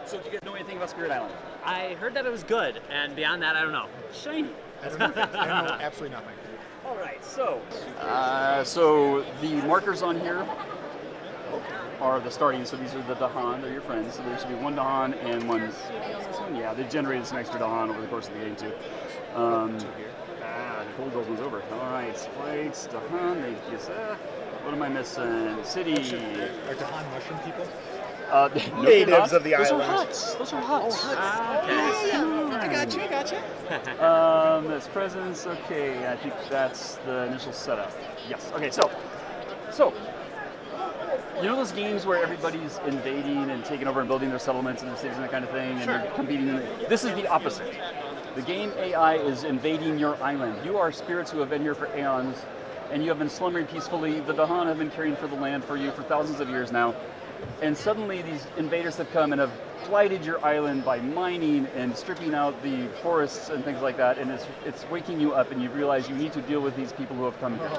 So do you guys know anything about Spirit Island? I heard that it was good, and beyond that, I don't know. Shame. I know absolutely nothing. All right, so the markers on here are the starting. So these are the Dahan. They're your friends. So there should be one Dahan and one. Yeah, they generated some extra Dahan over the course of the game too. Hold those ones over. All right, Sprites, Dahan. What am I missing? City. Are Dahan mushroom people? Natives of the Those island. are huts. Those are huts. Okay. I got you. That's presence. Okay, I think that's the initial setup. Yes. Okay, so you know those games where everybody's invading and taking over and building their settlements and their cities and that kind of thing, and you're competing. This is the opposite. The game AI is invading your island. You are spirits who have been here for aeons, and you have been slumbering peacefully. The Dahan have been caring for the land for you for thousands of years now. And suddenly these invaders have come and have blighted your island by mining and stripping out the forests and things like that, and it's waking you up and you realize you need to deal with these people who have come here.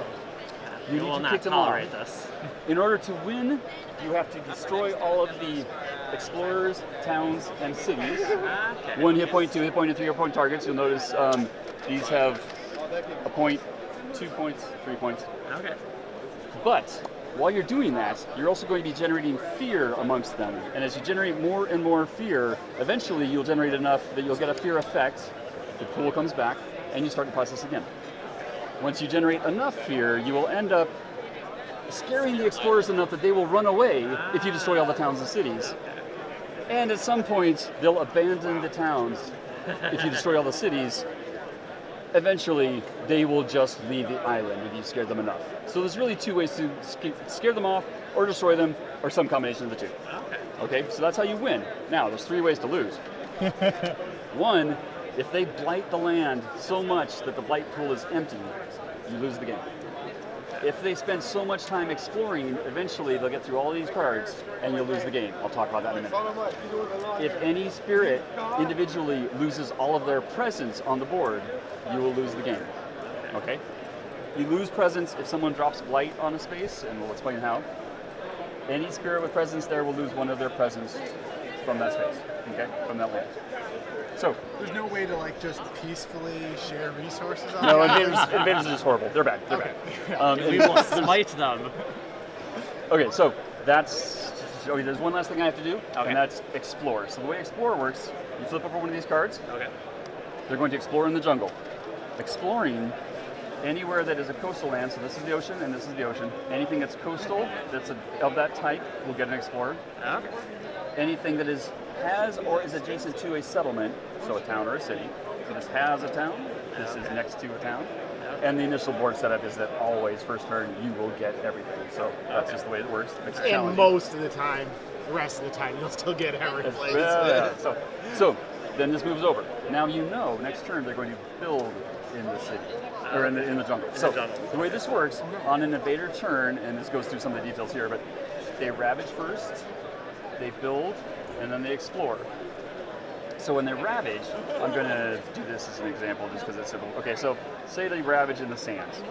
You will need to not kick them tolerate off. this. In order to win, you have to destroy all of the explorers, towns, and cities. Okay. 1 hit point, 2 hit point, and 3 hit point targets. You'll notice these have a point, 2 points, 3 points. Okay. But while you're doing that, you're also going to be generating fear amongst them. And as you generate more and more fear, eventually you'll generate enough that you'll get a fear effect, the pool comes back, and you start the process again. Once you generate enough fear, you will end up scaring the explorers enough that they will run away if you destroy all the towns and cities. And at some point, they'll abandon the towns if you destroy all the cities. Eventually, they will just leave the island if you scare them enough. So there's really two ways to scare them off, or destroy them, or some combination of the two. Okay, so that's how you win. Now, there's 3 ways to lose. One, if they blight the land so much that the blight pool is empty, you lose the game. If they spend so much time exploring, eventually they'll get through all these cards and you'll lose the game. I'll talk about that in a minute. If any spirit individually loses all of their presence on the board, you will lose the game. Okay? You lose presence if someone drops blight on a space, and we'll explain how. Any spirit with presence there will lose one of their presence from that space, okay? From that land. So, There's no way to just peacefully share resources on no, the island? invaders are just horrible. They're bad. They're bad. We will smite them. Okay, so that's. Okay, there's one last thing I have to do, Okay. and that's explore. So the way explore works, you flip over one of these cards. Okay. They're going to explore in the jungle. Exploring anywhere that is a coastal land. So this is the ocean, and this is the ocean. Anything that's coastal, that's of that type, will get an explorer. Okay. Anything that has or is adjacent to a settlement, so a town or a city. So this has a town, this is next to a town. And the initial board setup is that always, first turn, you will get everything. So that's just the way it works. It makes it And challenging. most of the time, the rest of the time, you'll still get every place. Yeah. So then this moves over. Now you know next turn they're going to build in the city, or in the jungle. So the way this works, on an invader turn, and this goes through some of the details here, but they ravage first, they build, and then they explore. So when they ravage, I'm going to do this as an example just because it's simple. Okay, so say they ravage in the sands.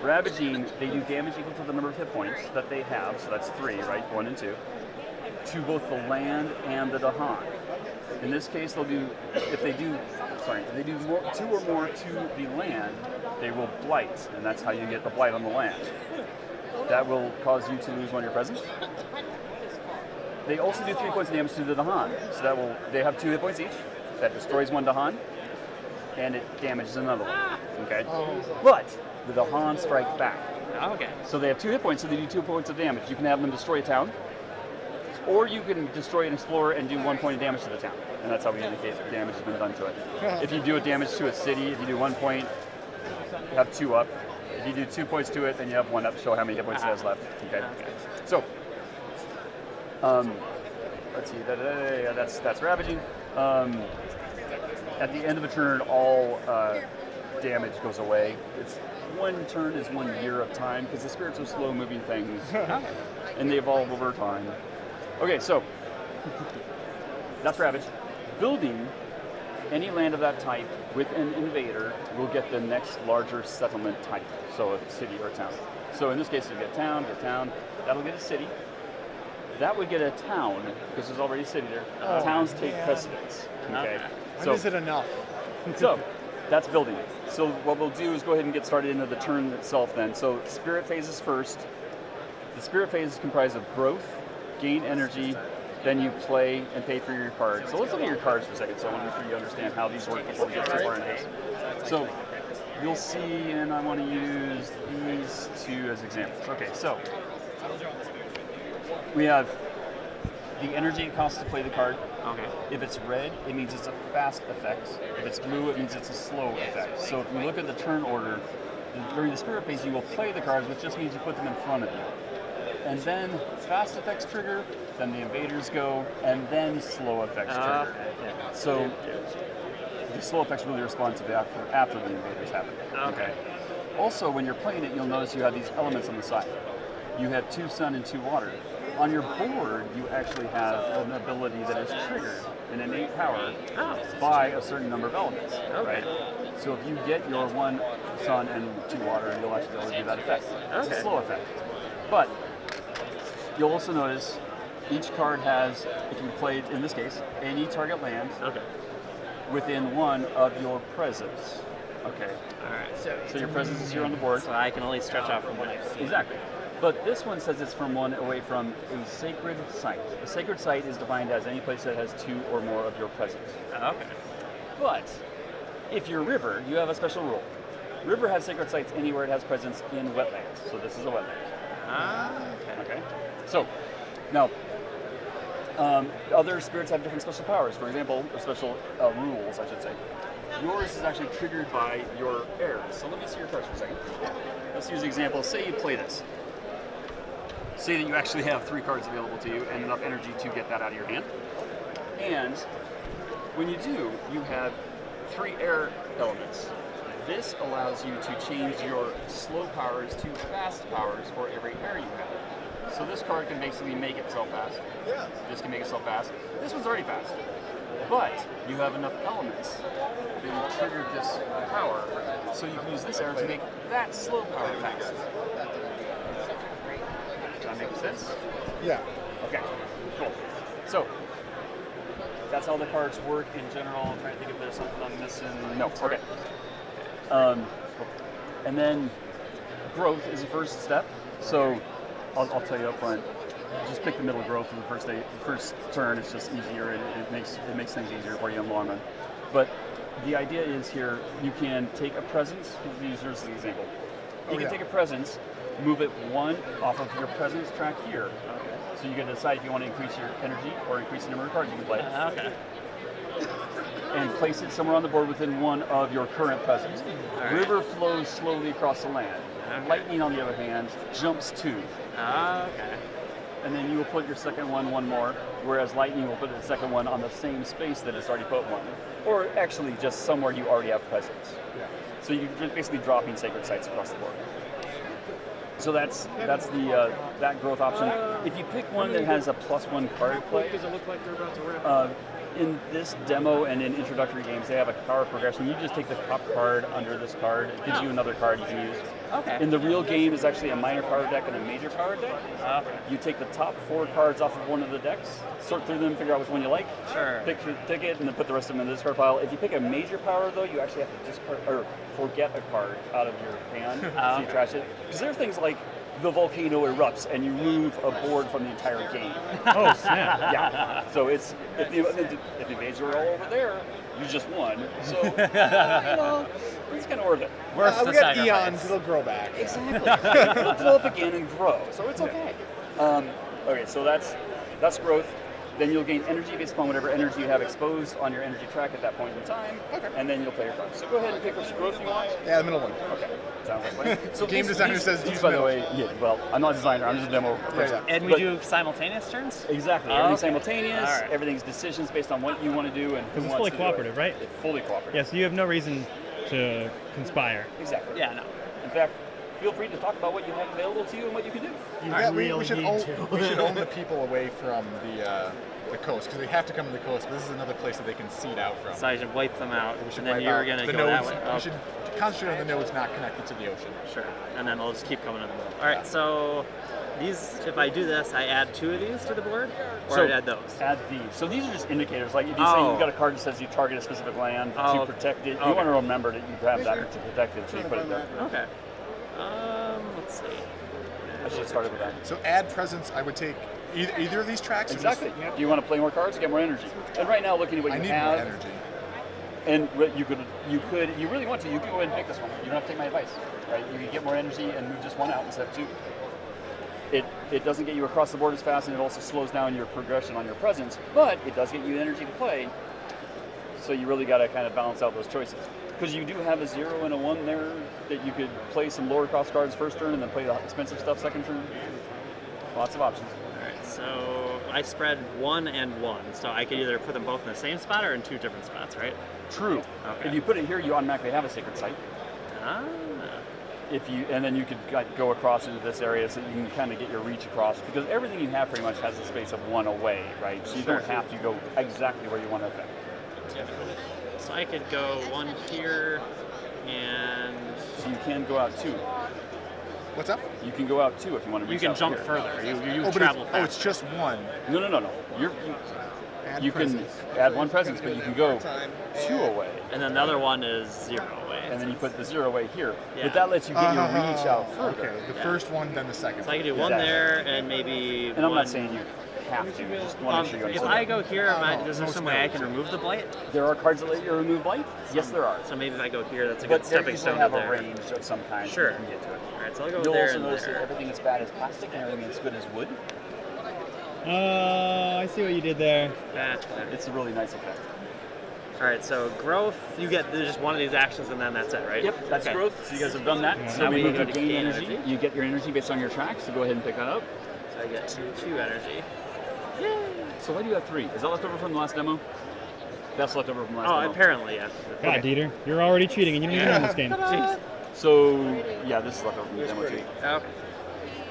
Ravaging, they do damage equal to the number of hit points that they have, so that's 3, right, 1 and 2, to both the land and the Dahan. In this case, they'll do, if they do 2 or more to the land, they will blight, and that's how you get the blight on the land. That will cause you to lose one of your presents. They also do 3 points of damage to the Dahan. So they have 2 hit points each. That destroys one Dahan, and it damages another one. Okay? But the Dahan strike back. Okay. So they have 2 hit points, so they do 2 points of damage. You can have them destroy a town, or you can destroy an explorer and do 1 point of damage to the town. And that's how we indicate that damage has been done to it. If you do a damage to a city, if you do 1 point, you have 2 up. If you do 2 points to it, then you have 1 up to show how many hit points it has left. Okay. So, let's see. That's ravaging. At the end of a turn, all damage goes away. It's 1 turn is 1 year of time because the spirits are slow-moving things, and they evolve over time. Okay, so that's ravage. Building any land of that type with an invader will get the next larger settlement type, so a city or a town. So in this case, you get town, that'll get a city. that would get a town, because there's already a city there. Towns take precedence. Okay. When is it enough? So that's building it. So what we'll do is go ahead and get started into the turn itself then. So spirit phase is first. The spirit phase is comprised of growth, gain energy, then you play and pay for your cards. So let's look at your cards for a second. So I want to make sure you understand how these work before we get too far into this. So you'll see, and I want to use these two as examples. Okay, so we have the energy it costs to play the card. Okay. If it's red, it means it's a fast effect. If it's blue, it means it's a slow effect. So if you look at the turn order, during the spirit phase, you will play the cards, which just means you put them in front of you. And then fast effects trigger, then the invaders go, and then slow effects trigger. So the slow effects really respond to after the invaders happen. Okay. Also, when you're playing it, you'll notice you have these elements on the side. You have 2 sun and 2 water. On your board, you actually have an ability that is triggered, an innate power, by a certain number of elements. Right? So if you get your 1 sun and 2 water, you'll actually be able to do that effect. It's a slow effect. But you'll also notice each card has, it can be played, in this case, any target land within 1 of your presence. Okay. All right. So your presence is here on the board. So I can only stretch out from 1. Exactly. But this one says it's from 1 away from a sacred site. A sacred site is defined as any place that has 2 or more of your presence. Okay. But if you're river, you have a special rule. River has sacred sites anywhere it has presence in wetlands. So this is a wetland. Okay. So now, other spirits have different special powers. For example, or special rules, I should say. Yours is actually triggered by your heirs. So let me see your cards for a second. Let's use an example. Say you play this. Say that you actually have 3 cards available to you and enough energy to get that out of your hand. And when you do, you have 3 air elements. This allows you to change your slow powers to fast powers for every air you have. So this card can basically make itself fast. Yeah. This can make itself fast. This one's already fast. But you have enough elements that you triggered this power, so you can use this arrow to make that slow power fast. Does that make sense? Yeah. Okay, cool. So, that's how the cards work in general. I'm trying to think if there's something I'm missing. No, okay. And then growth is the first step. So, I'll tell you up front, just pick the middle growth for the first turn. It's just easier, and it makes things easier for you in the long run. But the idea is here, you can take a presence. We'll use yours as an example. You can take a presence, move it 1 off of your presence track here. So you can decide if you want to increase your energy or increase the number of cards you can play. And place it somewhere on the board within 1 of your current presence. River flows slowly across the land. Lightning, on the other hand, jumps 2. And then you will put your second one more, whereas lightning will put the second one on the same space that it's already put 1. Or actually just somewhere you already have presence. So you're just basically dropping sacred sites across the board. So that's the that growth option. If you pick one that has a +1 card play, Does it look like they're about to wrap? in this demo and in introductory games, they have a power progression. You just take the top card under this card. It gives you another card you can use. In the real game, is actually a minor power deck and a major power deck. You take the top 4 cards off of one of the decks, sort through them, figure out which one you like, pick your ticket, and then put the rest of them in the discard pile. If you pick a major power, though, you actually have to discard or forget a card out of your hand, so you trash it. Because there are things like the volcano erupts and you move a board from the entire game. Oh, snap. Yeah. So it's if the invaders are all over there, you just won. So it's kind of worth it. Worth the we got sacrifice. eons, it'll grow back. Exactly. It'll blow up again and grow, so it's okay. Okay, so that's growth. Then you'll gain energy based upon whatever energy you have exposed on your energy track at that point in time. And then you'll play your cards. So go ahead and pick which growth you want. Yeah, the middle one. Okay. Sounds like fun. So Game designer says these, use by the middle. way, yeah, well, I'm not a designer, I'm just a demo person. And we But- do simultaneous turns? Exactly. Oh, Everything's okay. simultaneous. All right. Everything's decisions based on what you want to do and who Because it's wants fully to cooperative, do it. right? It's fully cooperative. Yeah, so you have no reason to conspire. Exactly. Yeah, no. In fact, feel free to talk about what you have available to you and what you can do. Yeah, we should own the people away from the coast, because they have to come to the coast, but this is another place that they can seed out from. So I should wipe them out, We should and then wipe you're out going to the go nodes. that way. We should concentrate on the nodes not connected to the ocean. Sure. And then we'll just keep coming in the middle. All right, so these, if I do this, I add 2 of these to the board, or So I add those? Add these. So these are just indicators. Like if you say Oh. you've got a card that says you target a specific land Oh. to protect it, you Okay. want to remember that you have that to protect it, so you put it there. Okay. Let's see. I should have started with that. So add presence, I would take either of these tracks. or just- Exactly. Do you want to play more cards to get more energy? And right now, looking at what I you need have, more energy. and what you really want to, you can go ahead and pick this one. You don't have to take my advice, right? You can get more energy and move just one out instead of 2. It doesn't get you across the board as fast, and it also slows down your progression on your presence, but it does get you energy to play. So you really got to kind of balance out those choices. Because you do have a 0 and a 1 there that you could play some lower cost cards first turn and then play the expensive stuff second turn. Lots of options. All right, so I spread 1 and 1, so I could either put them both in the same spot or in 2 different spots, right? True. Okay. If you put it here, you automatically have a sacred site. Ah. And then you could go across into this area so you can kind of get your reach across, because everything you have pretty much has a space of 1 away, right? So you don't have to go exactly where you want to affect. So I could go 1 here, and So you can go out 2. What's up? You can go out 2 if you want to you reach can out jump here. further. You But travel it's, faster. it's just 1. No. Add You can presence. add 1 presence, but you can go 2 away. And then the other one is 0 away. And then you put the 0 away here. Yeah. But that lets you get your reach out further. Okay, the Yeah. first one, then the second. So I could do 1 Exactly. there and maybe And I'm one. not saying you have to. Just want to make sure you If understand. I go here, is there most some way I nodes. can remove the blight? There are cards that let you remove blight? Yes, there are. So maybe if I go here, that's a But good they stepping usually stone have to a there. range of some kind. so Sure. you can get to it. All right, so I'll go You'll there also and notice that there. everything that's bad is plastic and everything that's good is wood. I see what you did there. It's a really nice effect. All right, so growth, you get just one of these actions and then that's it, right? Yep, that's Okay. growth. So you guys have done that. Yeah. So Now we we move go to to gain gain energy. energy. You get your energy based on your tracks, so go ahead and pick that up. So I get two energy. So why do you have 3? Is that left over from the last demo? That's left over from the last Oh, demo. apparently, yeah. God, Dieter, you're already cheating and you don't even know this game. Jeez. So, yeah, this is left over from the demo too. Okay.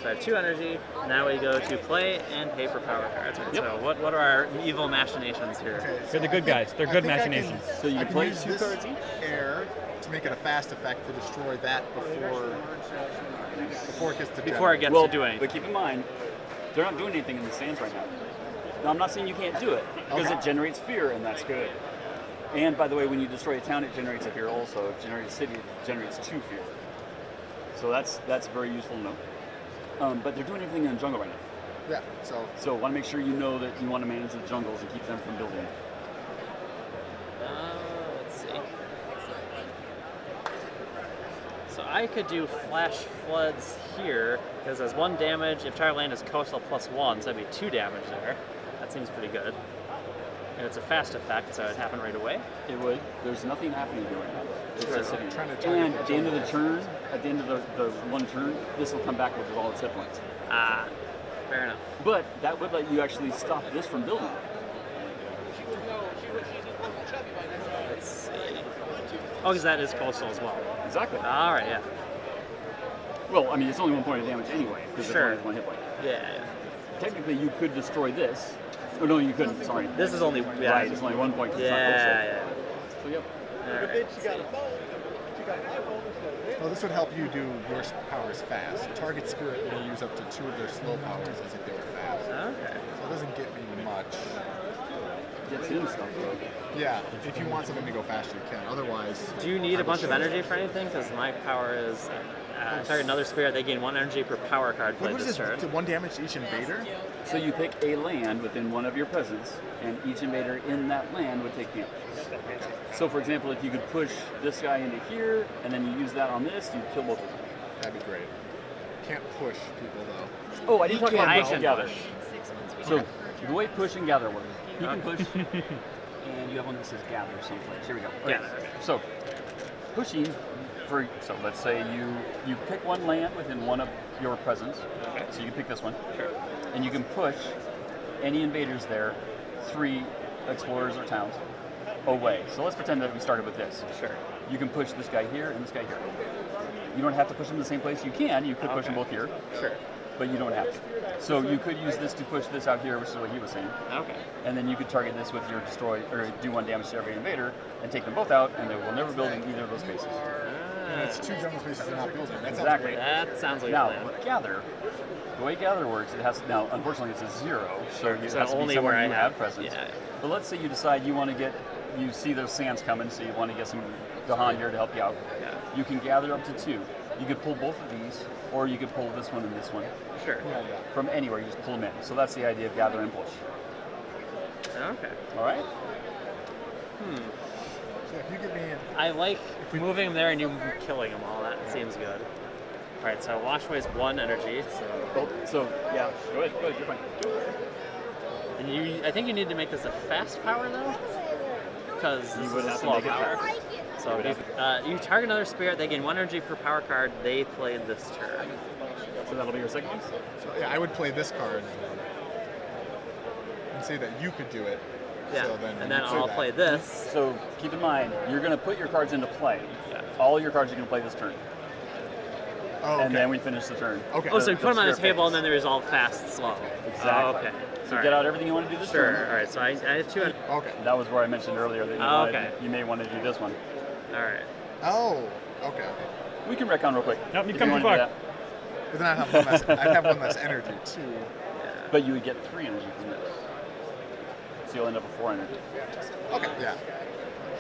So I have 2 energy. Now we go to play and pay for power cards. Yep. So what are our evil machinations here? Okay, so They're the good guys. They're I good think I can- machinations. So you I can play use 2 this cards each? air to make it a fast effect to destroy that before it gets to Before it generate. gets Well, to do anything. but keep in mind, they're not doing anything in the stands right now. Now, I'm not saying you can't do it, because Okay. it generates fear, and that's good. And by the way, when you destroy a town, it generates a fear also. If it generates a city, it generates 2 fear. So that's very useful to know. But they're doing everything in the jungle right now. Yeah, so So want to make sure you know that you want to manage the jungles and keep them from building. Let's see. So I could do flash floods here, because as 1 damage, if target land is coastal +1, so that'd be 2 damage there. That seems pretty good. And it's a fast effect, so it'd happen right away. It would. There's nothing happening here right now. It's Right, just sitting. I'm trying to target And at the end of the turn, at the end of the 1 turn, this will come back with all its hit points. Ah, fair enough. But that would let you actually stop this from building. Let's see. Oh, because that is coastal as well. Exactly. All right, yeah. Well, I mean, it's only 1 point of damage anyway, because Sure. it's only 1 hit point. Yeah. Technically, you could destroy this. Oh, no, you couldn't. Sorry. This is only, yeah. Right, it's only 1 point. 'cause it's not Yeah, coastal. So, yep. All right. well, this would help you do your powers fast. Target spirit will use up to 2 of their slow powers as if they were fast. Okay. So it doesn't get me much. Gets in stuff, though. Yeah, if you want something to go faster, you can. Otherwise, Do you need I a would bunch of choose- energy for anything? Because my power is target another spirit. They gain 1 energy per power card What played is this this? turn. To 1 damage to each invader? So you pick a land within one of your presence, and each invader in that land would take damage. So, for example, if you could push this guy into here, and then you use that on this, you kill both of them. That'd be great. Can't push people though. Oh, I didn't talk about I push can and gather. push. So the way push and gather work, you can push, and you have one that says gather someplace. Here we go. Okay. Gather, okay. So pushing, so let's say you pick 1 land within one of your presence. Okay. So you can pick this one. Sure. And you can push any invaders there, 3 explorers or towns, away. So let's pretend that we started with this. Sure. You can push this guy here and this guy here. You don't have to push them in the same place. You can. You could push them Okay. both here. Sure. but you don't have to. So you could use this to push this out here, which is what he was saying. Okay. And then you could target this with your destroy, or do 1 damage to every invader, and take them both out, and they will never build in either of those spaces. And it's 2 jungle spaces they're not building. That sounds Exactly. great. That sounds like Now, a plan. with Gather, the way Gather works, it has now. Unfortunately, it's a 0, so it So has to be only somewhere where I you have- have presence. yeah. But let's say you decide you want to get, you see those sands coming, so you want to get some Dahan here to help you out. Yeah. You can gather up to 2. You could pull both of these, or you could pull this one and this one Sure. Yeah. from anywhere. You just pull them in. So that's the idea of gather and push. Okay. All right. So if you give me I like moving them there and you killing them all. That seems good. All right, so wash away is 1 energy. So yeah, go ahead. You're fine. And I think you need to make this a fast power though, because this would is a have to slow make it power. fast. So you target another spirit. They gain 1 energy per power card they play this turn. So that'll be your second one. So yeah, I would play this card and say that you could do it. Yeah. So then And then you play I'll that. play this. So keep in mind, you're going to put your cards into play. Yeah. All your cards are going to play this turn, Oh, okay. and then we finish the turn. Okay. Oh, so you The put them on the spirit table and phase. then they resolve fast, slow. Exactly. Oh, okay. So All get right. out everything you want to do this Sure. turn. All right. So I have 2. Okay. That was where I mentioned earlier that you, Oh, wanted- okay. you may want to do this one. All right. Oh, okay. We can retcon real quick. Nope, you've if come you too wanna do far. that. But then I'd have one less energy too. But you would get 3 energy from this. So you'll end up with 4 energy. Okay. Yeah.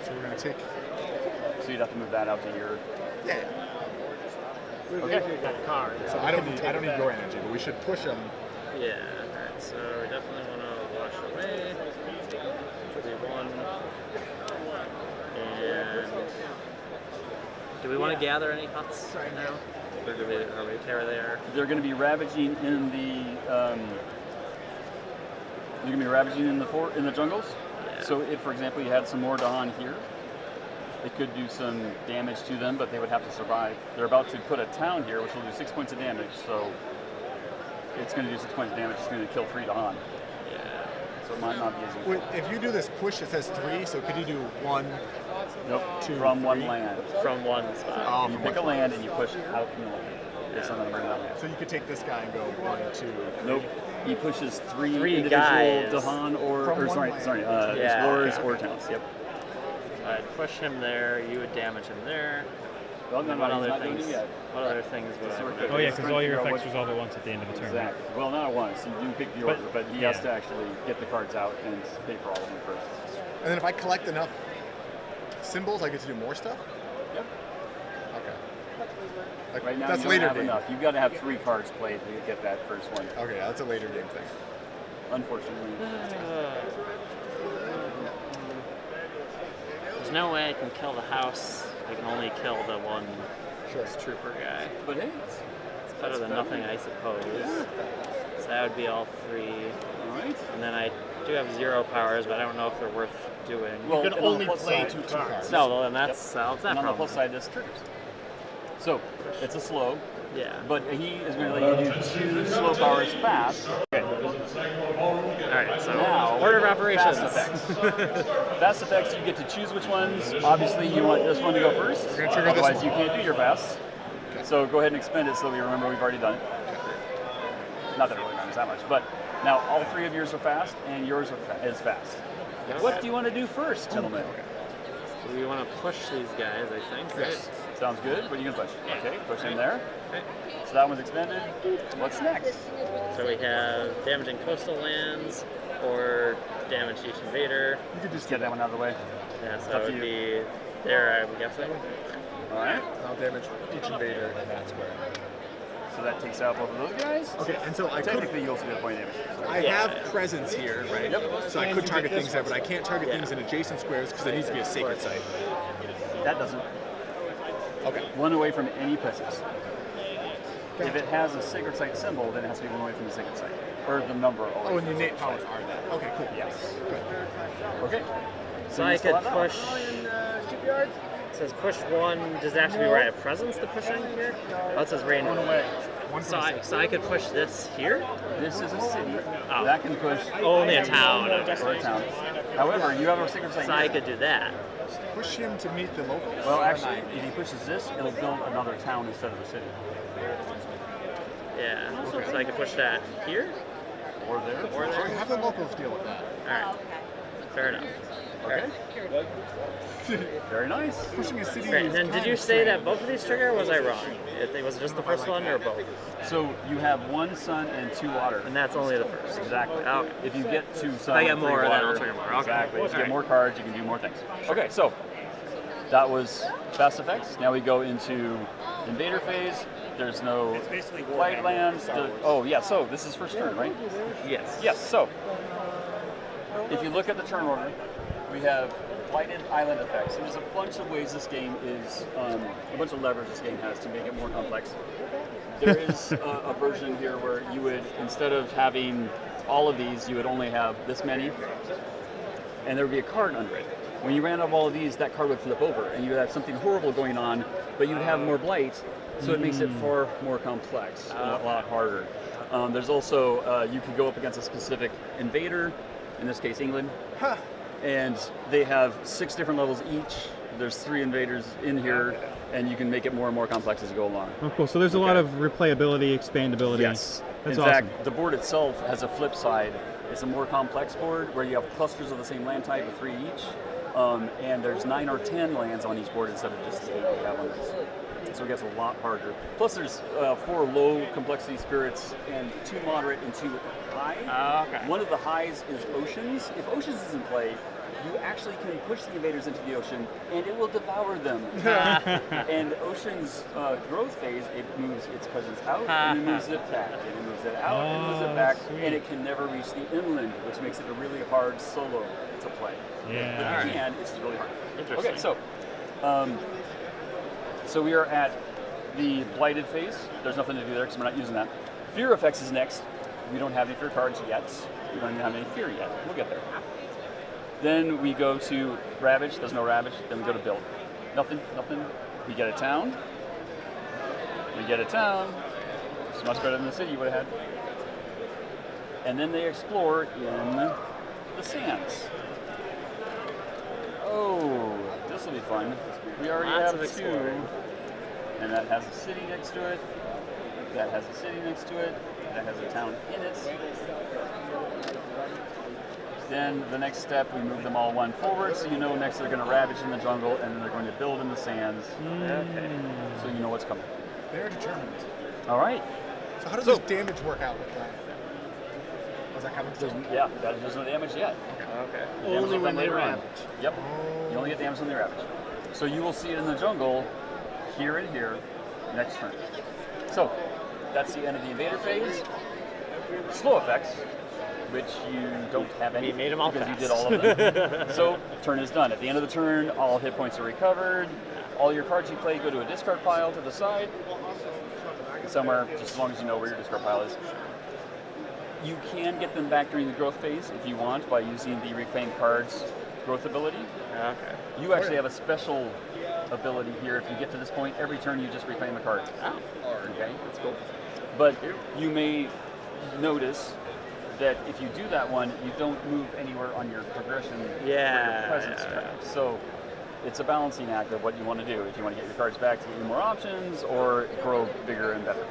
So we're gonna take. So you'd have to move that out to your. Yeah. Okay. That card. So I don't need your energy, but we should push them. Yeah. All right. So we definitely want to wash away. Should be 1. And do we want to gather any huts right now, or are we okay where they are? They're going to be ravaging in the. They're going to be ravaging in the jungles. Yeah. So if, for example, you had some more Dahan here, it could do some damage to them, but they would have to survive. They're about to put a town here, which will do 6 points of damage. So it's going to do 6 points of damage. It's going to kill 3 Dahan. Yeah. So it might not be as easy. Wait, if you do this push, it says 3. So could you do 1? Nope. 2, From 1 3. land. From 1 spot. You from pick a one land and you push out from the land. There's something to bring that land. So you could take this guy and go 1, 2. Nope. He pushes 3 Three individual guys. Dahan From one sorry, land. Yeah, explorers okay. or towns. Yep. I'd push him there. You would damage him there. Well, no, What he's other not doing things? it yet. What other things would I? Sword remember? Oh yeah, He's because trying all to your figure out effects what- resolve at once at the end of the turn. Exactly. Well, not at once. You do pick the But- order, but he has yeah. to actually get the cards out and pay for all of them first. And then if I collect enough symbols, I get to do more stuff? Yep. Okay. Like, Right now, that's you don't later have game. enough. You've got to have 3 cards played to get that first one. Okay, that's a later game thing. Unfortunately. There's no way I can kill the house. I can only kill the one Sure. trooper guy. But hey, It's better than nothing, I suppose. So that would be all 3. all right. And then I do have 0 powers, but I don't know if they're worth doing. Well, You can and on the only plus play side- 2 cards. No, well, then that's that And on the problem. plus side, this triggers. So it's a slow, Yeah. but he is going to let you do 2 slow powers fast. Okay. All right. So Now, order of operations. Fast effects. Fast effects, you get to choose which ones. Obviously, you want this one to go first. We're gonna trigger this Otherwise, one. you can't do your fast. So go ahead and expend it so we remember we've already done it. Not that it really matters that much, but now all 3 of yours are fast, and yours is fast. What do you want to do first, gentlemen? So we want to push these guys, I think. Right? Sounds good. What are you going to push? Yeah. Okay, push him there. Okay. So that one's expended. What's next? So we have damaging coastal lands or damage each invader. You could just get that one out of the way. Yeah, It's so up it to would you. be there, I'm guessing. All right. I'll damage each invader in that square. So that takes out both of those guys. Okay, and so I could. Technically, you also get point damage. I Yeah. have presence here, right? Yep. So I could target things there, but I can't target Yeah. things in adjacent squares because there needs to be a sacred site. That doesn't. Okay. 1 away from any presence. If it has a sacred site symbol, then it has to be 1 away from the sacred site. Or the number away Oh, from and the the innate sacred powers site. are that. Okay, cool. Yes. Good. Okay. So you I still could have that one. push. It says push 1. Does it have to be where I have presence, the pushing here? Oh, it says rain. One away. So I could push this here? This is a city. Oh. That can push Only a town. or a town. However, you have a sacred site. So I here. could do that. Push him to meet the locals? Well, actually, if he pushes this, it'll build another town instead of a city. Yeah. Okay. So I can push that here Or there. or there. Have the locals deal with that. All right. Fair enough. Okay. Very nice. Pushing a city Great. is And then did kind you of say that strange. both of these trigger, or was I wrong? Was it just the first one or both? So you have 1 sun and 2 water. And that's only the first. Exactly. Okay. If you get 2 sun, I get and 3 more, then water, I'll trigger more. Okay. Exactly. If you Alright. get more cards, you can do more things. Okay, so that was fast effects. Now we go into invader phase. There's no blight lands. Oh yeah. So this is first turn, right? Yes. Yes. So if you look at the turn order, we have blighted island effects. And there's a bunch of ways this game is, a bunch of levers this game has to make it more complex. There is a version here where you would, instead of having all of these, you would only have this many, and there would be a card under it. When you ran out of all of these, that card would flip over, and you would have something horrible going on, but you'd have more blight, so it makes it far more complex and a lot harder. There's also, you could go up against a specific invader, in this case England, and they have 6 different levels each. There's 3 invaders in here, and you can make it more and more complex as you go along. Oh, cool. So there's a lot of replayability, expandability. Yes. That's in awesome. fact, the board itself has a flip side. It's a more complex board where you have clusters of the same land type of 3 each, and there's 9 or 10 lands on each board instead of just the 8 we have on this. So it gets a lot harder. Plus, there's 4 low complexity spirits and 2 moderate and 2 high. Okay. One of the highs is oceans. If oceans is in play, you actually can push the invaders into the ocean, and it will devour them. And ocean's growth phase, it moves its presence out, and it moves it back, and it moves it out, and it moves it back, sweet. and it can never reach the inland, which makes it a really hard solo to play. Yeah. But Alright. you can, it's just really hard. Interesting. Okay, so we are at the blighted phase. There's nothing to do there because we're not using that. Fear effects is next. We don't have any fear cards yet. We don't even have any fear yet. We'll get there. Then we go to Ravage. There's no Ravage. Then we go to Build. Nothing. We get a town. It's much better than the city you would have had. And then they explore in the sands. Oh, this will be fun. We already Lots of have 2. exploring. And that has a city next to it. That has a city next to it. That has a town in it. Then the next step, we move them all 1 forward, so you know next they're going to ravage in the jungle, and then they're going to build in the sands. Okay. So you know what's coming. They're determined. All right. So how does this damage work out with that? Was that coming There's, through? yeah, there's no damage yet. Okay. The damage Only will when come they later on. ravage. Yep. You only get damage when they ravage. So you will see it in the jungle, here and here, next turn. So that's the end of the invader phase. Slow effects, which you don't have any. You made them all because fast. you did all of them. So turn is done. At the end of the turn, all hit points are recovered. All your cards you play go to a discard pile to the side, somewhere, just as long as you know where your discard pile is. You can get them back during the growth phase if you want by using the reclaimed cards growth ability. Okay. You actually have a special ability here. If you get to this point, every turn you just reclaim a card. Oh. Okay, that's cool. But you may notice that if you do that one, you don't move anywhere on your progression for your presence card. So it's a balancing act of what you want to do. If you want to get your cards back to get you more options or grow bigger and better.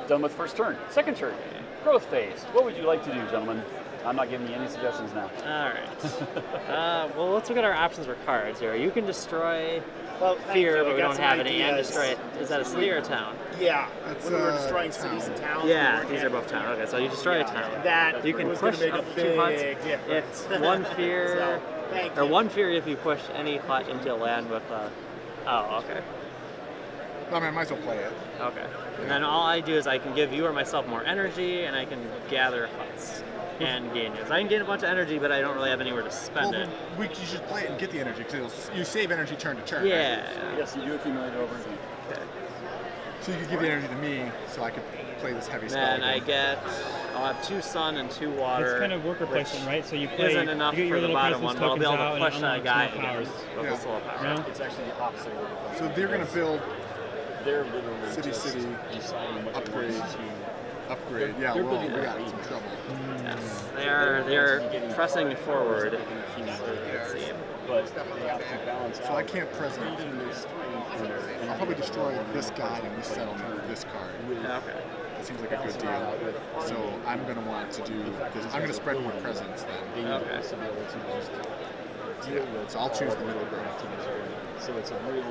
Done with first turn. Second turn, growth phase. What would you like to do, gentlemen? I'm not giving you any suggestions now. All right. Well, let's look at our options for cards here. You can destroy Well, fear, but we got don't some have any, and ideas. destroy it. Is that a city or a town? Yeah, That's, when we were uh, destroying town. cities and towns. Yeah, we were these are both town. Okay, so you destroy a town. That You can was push going to make up a to 2 huts. big difference. It's 1 fear, So, thank or you. 1 fear if you push any hut into land with oh, okay. I mean, I might as well play it. Okay. And then all I do is I can give you or myself more energy, and I can gather huts and gain it. So I can gain a bunch of energy, but I don't really have anywhere to spend it. You should play it and get the energy because you save energy turn to turn. Right? Yeah. Yes, you do accumulate it over again. Okay. So you could give the energy to me so I could play this heavy spell. Then I again. I'll have 2 sun and 2 water. It's kind of worker which placement, right? So you play, isn't enough you get your for the little bottom Christmas one, but I'll be able tokens to out push and that unlock guy some again powers. with Yeah. the slow power. Yeah. It's actually the opposite of what we're playing. So they're going to build They're literally City, just city, deciding what upgrade. they want to. upgrade. Yeah, They're well, building we their got in team. some trouble. Yes. They're pressing forward. Let's see. But they have to balance So I out can't present. even their strength and their I'll probably destroy this guy and resettle this card. Okay. That seems like a good deal. So I'm going to want to do, because I'm going to spread more presence then. Okay. Yeah, so I'll choose the middle ground. So it's a real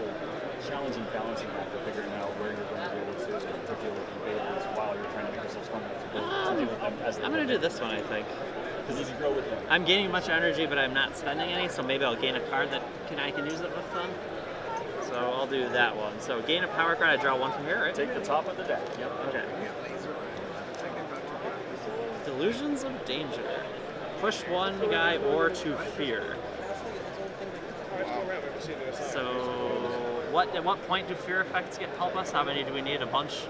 challenging balancing act of figuring out where you're going to be able to deal with invaders while you're trying to make yourself strong enough to deal with them as they I'm going to do this one, I think. Because you can grow with them. I'm gaining much energy, but I'm not spending any, so maybe I'll gain a card that I can use it with them. So I'll do that one. So gain a power card, I draw one from here, right? Take the top of the deck. Yep. Okay. Delusions of Danger. Push one guy or to fear. So at what point do fear effects help us? How many do we need? A bunch?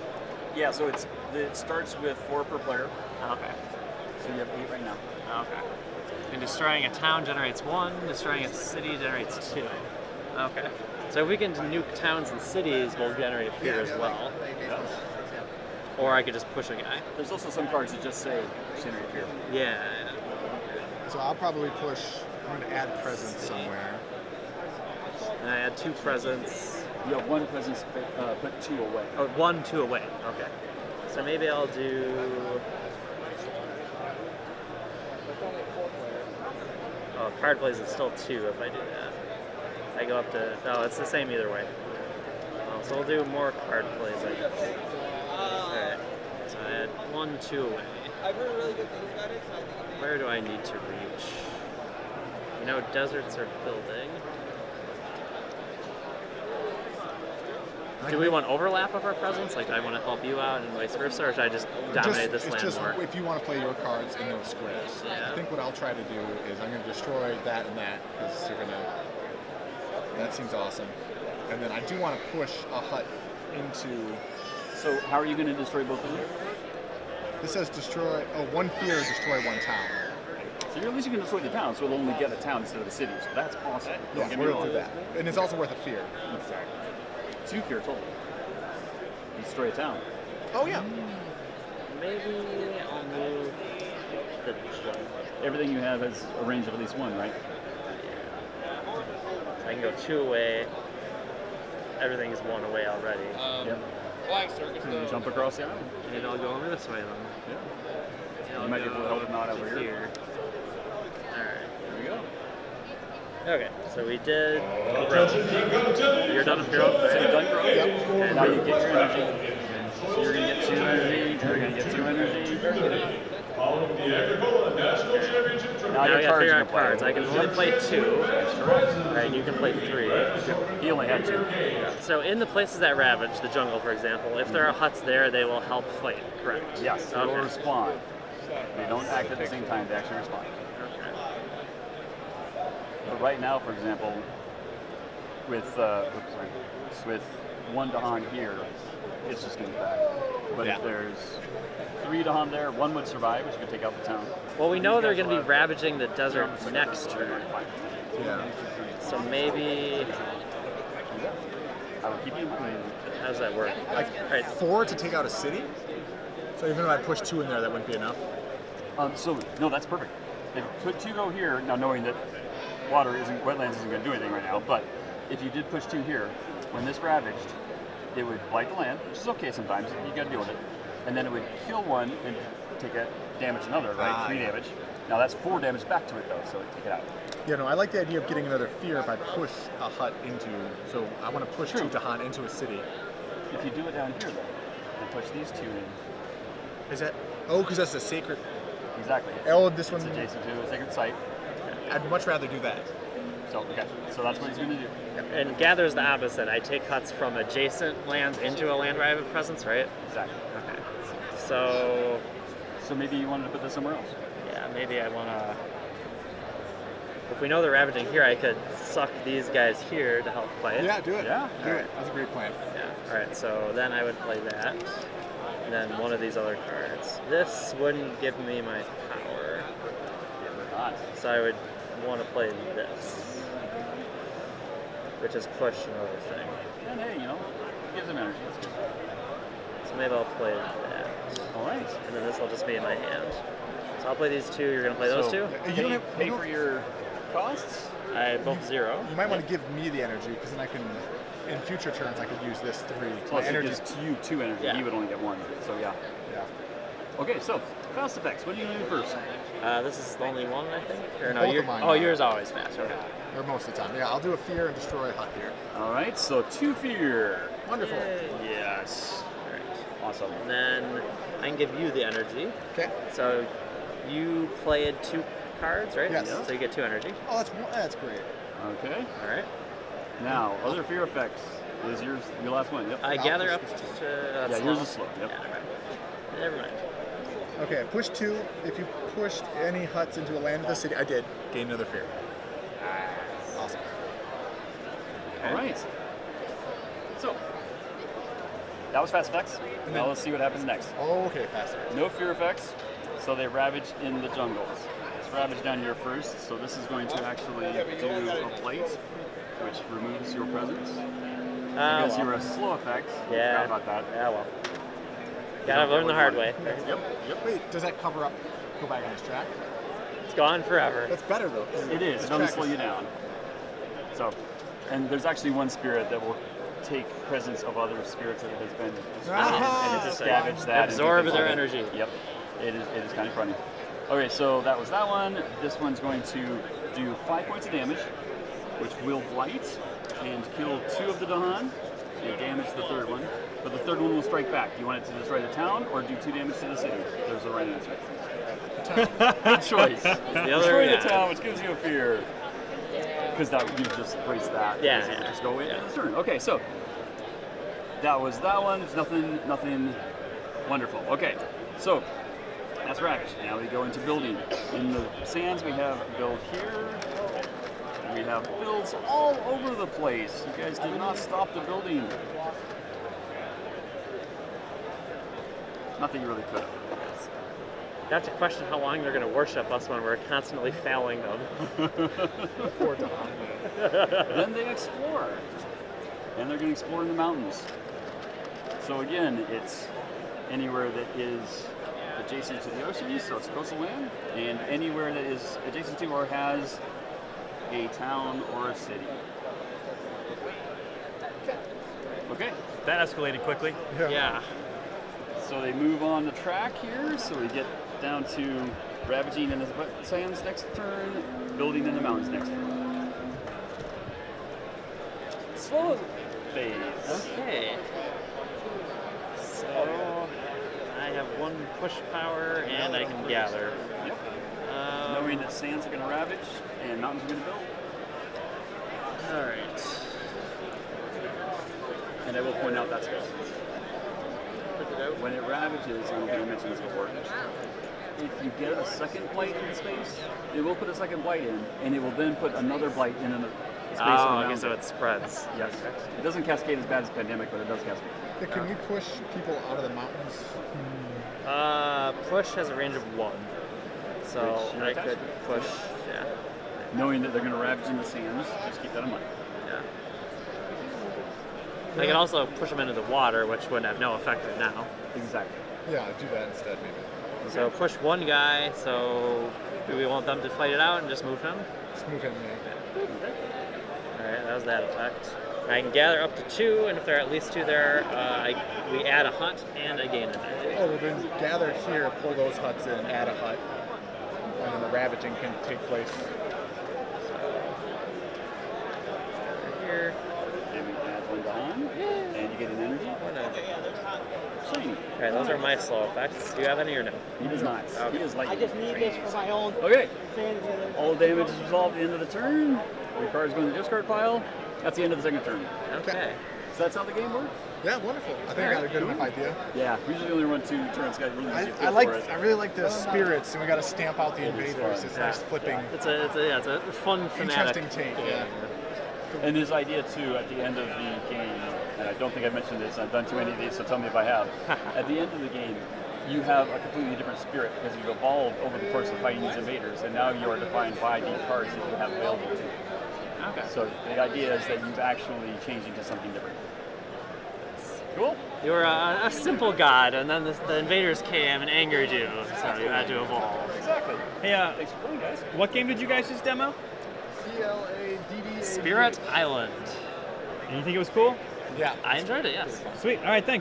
Yeah, so it starts with 4 per player. Okay. So you have 8 right now. Okay. And destroying a town generates 1, destroying a city generates 2. Okay. So if we can nuke towns and cities, we'll generate fear as well. Or I could just push a guy. There's also some cards that just say generate fear. Yeah. So I'll probably push, I'm going to add presence somewhere. And I add 2 presents. You have 1 presence, put 2 away. Oh, 1, 2 away. Okay. So maybe I'll do. Oh, card plays is still 2 if I do that. I go up to. No, it's the same either way. So we'll do more card plays, I guess. Alright. So I add 1, 2 away. I've heard really good things about it, so I think Where do I need to reach? You know, deserts are building. Do we want overlap of our presence? Like, do I want to help you out and vice versa, or should I just dominate this it's land just more? if you want to play your cards in those squares. Yeah. I think what I'll try to do is I'm going to destroy that and that, because you're going to. That seems awesome. And then I do want to push a hut into. So how are you going to destroy both of them? This says destroy. Oh, 1 fear, destroy 1 town. So you're at least you can destroy the town, so it'll only get a town instead of a city. So that's awesome. Don't Yeah, get me we'll wrong. do that. And it's also worth a fear. Exactly. 2 fear total. You destroy a town. Oh yeah. Maybe I'll move the jungle. Everything you have has a range of at least 1, right? So I can go 2 away. Everything's 1 away already. Yep. Flag Circus And you jump across the island. And I'll go over this way then. Yeah. And I'll You might be able to help him out to over here. Alright. There we go. Okay, so we did growth. You're done with growth? So you've done growth. Yep. And now you get your energy. So you're going to get 2 energy. You're going to get 2 energy. Now Now your we gotta cards figure are out cards. I can only play 2. Alright, you can play 3. He only had 2. So in the places that ravage, the jungle for example, if there are huts there, they will help fight, correct? Yes, they will Okay. respond. They don't act at the same time, they actually respond. Okay. But right now, for example, with 1 Dahan here, it's just going to die. But if there's 3 Dahan there, 1 would survive, which could take out the town. Well, we know they're going to be ravaging the desert next turn. Yeah. So maybe. I will keep you in mind. How does that work? Alright. 4 to take out a city. So even if I push 2 in there, that wouldn't be enough. No, that's perfect. If put 2 go here, now knowing that wetlands isn't going to do anything right now, but if you did push 2 here, when this ravaged, it would blight the land, which is okay sometimes, you got to deal with it, and then it would kill 1 and damage another, right? 3 damage. Now that's 4 damage back to it though, so take it out. Yeah, no, I like the idea of getting another fear if I push a hut into. So I want to push 2 Dahan into a city. If you do it down here though, and push these 2 in, Is that? Oh, because that's a sacred. exactly. Oh, this It's one. adjacent to a sacred site. I'd much rather do that. So okay, so that's what he's going to do. And gather's the opposite. I take huts from adjacent lands into a land where I have a presence, right? Exactly. Okay. So, So maybe you wanted to put this somewhere else. yeah, maybe I want to. If we know they're ravaging here, I could suck these guys here to help fight. Yeah, do it. Yeah. do Alright. it. That's a great plan. Yeah. Alright, so then I would play that. And then one of these other cards. This wouldn't give me my power. Not. So I would want to play this. Which is push another thing. And hey, it gives him energy. That's good. So maybe I'll play that. All right. And then this will just be in my hand. So I'll play these 2. You're going to play those 2? You don't have. Pay for your costs. I both 0. You might want to give me the energy because then I can in future turns I could use this 3. Plus My it energy. gives you 2 energy. Yeah. He would only get 1. So yeah. Yeah. Okay, so fast effects. What are you gonna do first? This is the only one, I think. Or no, Both of mine are. yours is always fast. Okay. Or most of the time. Yeah, I'll do a fear and destroy a hut here. All right, so 2 fear. Wonderful. Yes. All right. Awesome. And then I can give you the energy. Okay. So you played 2 cards, right? Yes. So you get 2 energy. Oh, that's great. Okay. All right. Now, other fear effects is your last one. Yep. I I'll gather push up this to. yeah, That's yours slow. is slow. Yep. Yeah, never mind. Okay, push 2. If you pushed any huts into a land of the city, I did. Gain another fear. Awesome. All right. So that was fast effects. Now let's see what happens next. Oh, okay, faster. No fear effects. So they ravage in the jungles. Let's ravage down here first. So this is going to actually do a blight, which removes your presence. Because you're a slow effect. I Yeah. forgot about that. Yeah, well. Gotta learn the hard way. Yep. Wait, does that cover up? Go back on this track? It's gone forever. That's better though. It is. This It doesn't track slow is- you down. So, and there's actually one spirit that will take presence of other spirits that has been destroyed, and it just scavenge that. and Absorb do things their like that. energy. Yep. It is kind of funny. Okay, so that was that one. This one's going to do 5 points of damage, which will blight and kill 2 of the Dahan and damage the 3rd one. But the 3rd one will strike back. Do you want it to destroy the town or do 2 damage to the city? There's the right answer. Good choice. The other, Destroy yeah. the town, which gives you a fear. Because that you just waste that. Yeah, because it would yeah. just go into the turn. Okay, so that was that one. There's nothing wonderful. Okay, so that's Ravage. Now we go into building. In the sands, we have build here. We have builds all over the place. You guys did not stop the building. Not that you really could have. You have to question how long they're going to worship us when we're constantly failing them. Poor Dahan. Then they explore. And they're going to explore in the mountains. So again, it's anywhere that is adjacent to the ocean, so it's coastal land, and anywhere that is adjacent to or has a town or a city. Okay, That escalated quickly. Yeah. so they move on the track here, so we get down to ravaging in the sands next turn, building in the mountains next turn. Slow phase. Okay. So I have 1 push power and I can gather. Yep. Knowing that sands are going to ravage and mountains are going to build. All right. And I will point out that spell. When it ravages, I don't think I mentioned this before, if you get a second blight in space, it will put a second blight in, and it will then put another blight in the space around okay, so it. it spreads. Yes. It doesn't cascade as bad as Pandemic, but it does cascade. Yeah, can we push people out of the mountains? Push has a range of 1. So Which you're I attached could to. push, yeah. Knowing that they're going to ravage in the sands, just keep that in mind. Yeah. I can also push them into the water, which wouldn't have no effect right now. Exactly. Yeah, do that instead maybe. So push 1 guy, so do we want them to fight it out and just move him? Just move him there. Alright, that was that effect. I can gather up to 2, and if there are at least 2 there, we add a hut and I gain energy. Oh, well then gather here, pull those huts in, add a hut, and then the ravaging can take place. Here. And we add 1 on, and you get an energy. Shiny. Alright, those are my slow effects. Do you have any or no? He does not. Okay. He is I lightning. just need this for my own Okay. sanity. All damage is resolved at the end of the turn. Your cards go in the discard pile. That's the end of the second turn. Okay. So that's how the game works? Yeah, wonderful. I think I got a good enough idea. Yeah, we usually only run 2 turns. Got really easy I for it. really like the spirits, and we got to stamp out the It is invaders. fun. It's nice flipping. It's a fun thematic Interesting take, game. yeah. And his idea too, at the end of the game, and I don't think I mentioned this, I've done too many of these, so tell me if I have. At the end of the game, you have a completely different spirit because you've evolved over the course of fighting these invaders, and now you are defined by the cards that you have available to you. Okay. So the idea is that you've actually changed into something different. Cool. You were a simple god, and then the invaders came and angered you, so you had to evolve. Exactly. Hey, Thanks for playing, guys. what game did you guys just demo? CLADDA. Spirit Island. And you think it was cool? Yeah. I enjoyed it, yes. Sweet. All right, thanks.